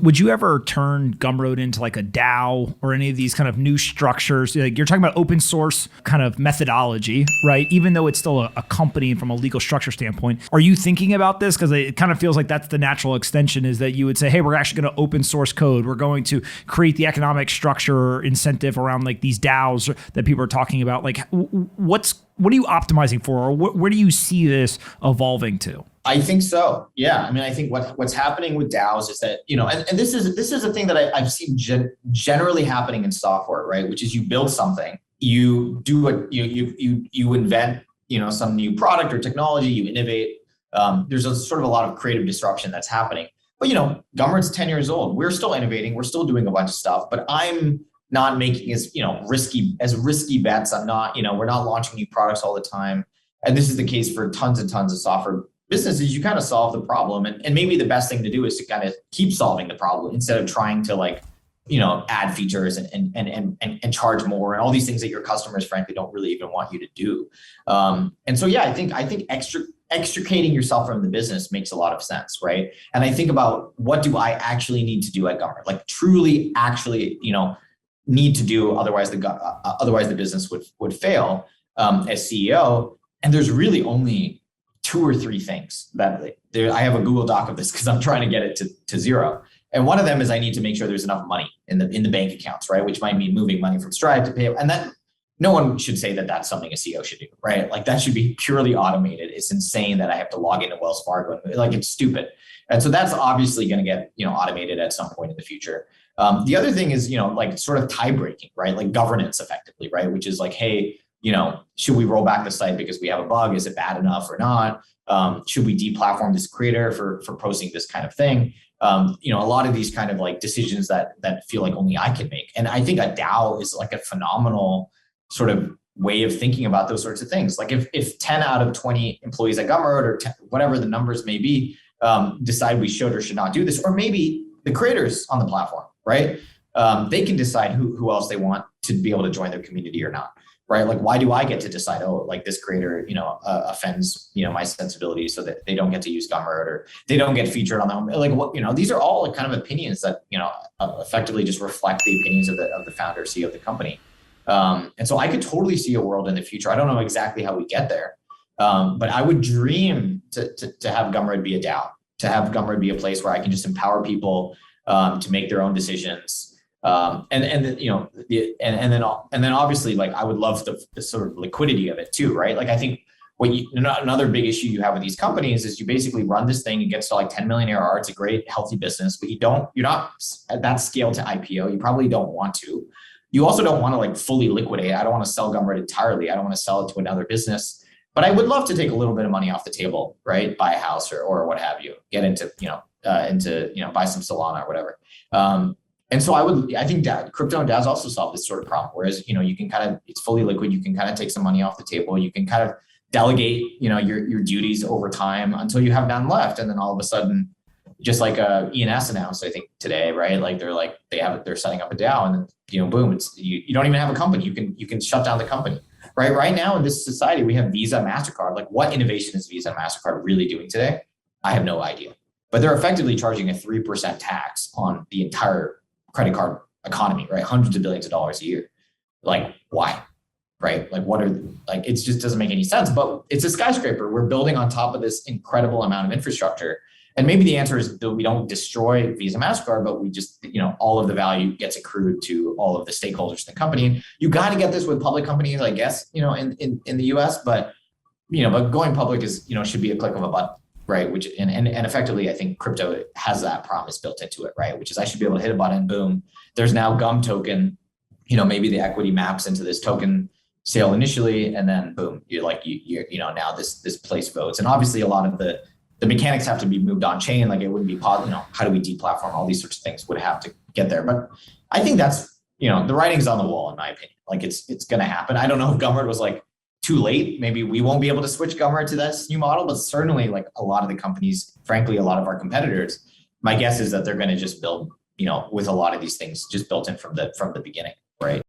Would you ever turn Gumroad into like a DAO or any of these kind of new structures? Like you're talking about open source kind of methodology, right? Even though it's still a company from a legal structure standpoint. Are you thinking about this? Because it kind of feels like that's the natural extension, is that you would say, hey, we're actually going to open source code. We're going to create the economic structure or incentive around like these DAOs that people are talking about. Like what are you optimizing for? Or where do you see this evolving to? I think so. Yeah. I mean, I think what's happening with DAOs is that, and this is a thing that I've seen generally happening in software, right? Which is you build something, you do what you invent, some new product or technology, you innovate. There's a sort of a lot of creative disruption that's happening. But, Gumroad's 10 years old. We're still innovating. We're still doing a bunch of stuff, but I'm not making as risky bets. I'm not, we're not launching new products all the time. And this is the case for tons and tons of software businesses. You kind of solve the problem. And maybe the best thing to do is to kind of keep solving the problem instead of trying to add features and charge more and all these things that your customers frankly don't really even want you to do. And so, yeah, I think extricating yourself from the business makes a lot of sense, right? And I think about, what do I actually need to do at Gumroad? Like truly actually, need to do, otherwise the business would fail as CEO. And there's really only 2 or 3 things that I have a Google Doc of this because I'm trying to get it to zero. And one of them is I need to make sure there's enough money in the bank accounts, right? Which might mean moving money from Stripe to pay. And that no one should say that that's something a CEO should do, right? Like that should be purely automated. It's insane that I have to log into Wells Fargo. Like it's stupid. And so that's obviously going to get, automated at some point in the future. The other thing is, sort of tie breaking, right? Like governance effectively, right? Which is like, hey, should we roll back the site because we have a bug? Is it bad enough or not? Should we deplatform this creator for posting this kind of thing? A lot of these kind of like decisions that feel like only I can make. And I think a DAO is like a phenomenal sort of way of thinking about those sorts of things. Like if 10 out of 20 employees at Gumroad or 10, whatever the numbers may be, decide we should or should not do this, or maybe the creators on the platform, right? They can decide who else they want to be able to join their community or not. Right? Like, why do I get to decide, like this creator, offends, my sensibilities so that they don't get to use Gumroad or they don't get featured on them? Like what, these are all kind of opinions that, effectively just reflect the opinions of the founder, CEO of the company. And so I could totally see a world in the future. I don't know exactly how we get there, but I would dream to have Gumroad be a DAO, to have Gumroad be a place where I can just empower people to make their own decisions. And then obviously, like, I would love the sort of liquidity of it too, right? Like, I think another big issue you have with these companies is you basically run this thing, it gets to like 10 million ARR. It's a great, healthy business, but you're not at that scale to IPO. You probably don't want to. You also don't want to like fully liquidate. I don't want to sell Gumroad entirely. I don't want to sell it to another business, but I would love to take a little bit of money off the table, right? Buy a house or what have you, get into, buy some Solana or whatever. And so I think crypto and DAOs also solve this sort of problem. Whereas, you can kind of, it's fully liquid. You can kind of take some money off the table. You can kind of delegate, your duties over time until you have none left. And then all of a sudden, just like ENS announced, I think today, right? Like they're setting up a DAO and then, boom, it's, you don't even have a company. You can shut down the company, right? Right now in this society, we have Visa, MasterCard. Like what innovation is Visa and MasterCard really doing today? I have no idea, but they're effectively charging a 3% tax on the entire credit card economy, right? Hundreds of billions of dollars a year. Like, why? Right? Like, it just doesn't make any sense, but it's a skyscraper. We're building on top of this incredible amount of infrastructure. And maybe the answer is that we don't destroy Visa, MasterCard, but we just, all of the value gets accrued to all of the stakeholders in the company. You got to get this with public companies, I guess, in the US, but going public is, should be a click of a button. Right. Which and effectively, I think crypto has that promise built into it. Right. Which is I should be able to hit a button. Boom. There's now Gum token. Maybe the equity maps into this token sale initially. And then boom, you're now this place votes. And obviously, a lot of the mechanics have to be moved on chain. Like it wouldn't be possible. How do we deplatform? All these sorts of things would have to get there. But I think that's, the writing's on the wall, in my opinion. Like it's going to happen. I don't know if Gumroad was like too late. Maybe we won't be able to switch Gumroad to this new model, but certainly like a lot of the companies, frankly, a lot of our competitors, my guess is that they're going to just build, with a lot of these things just built in from the beginning, right?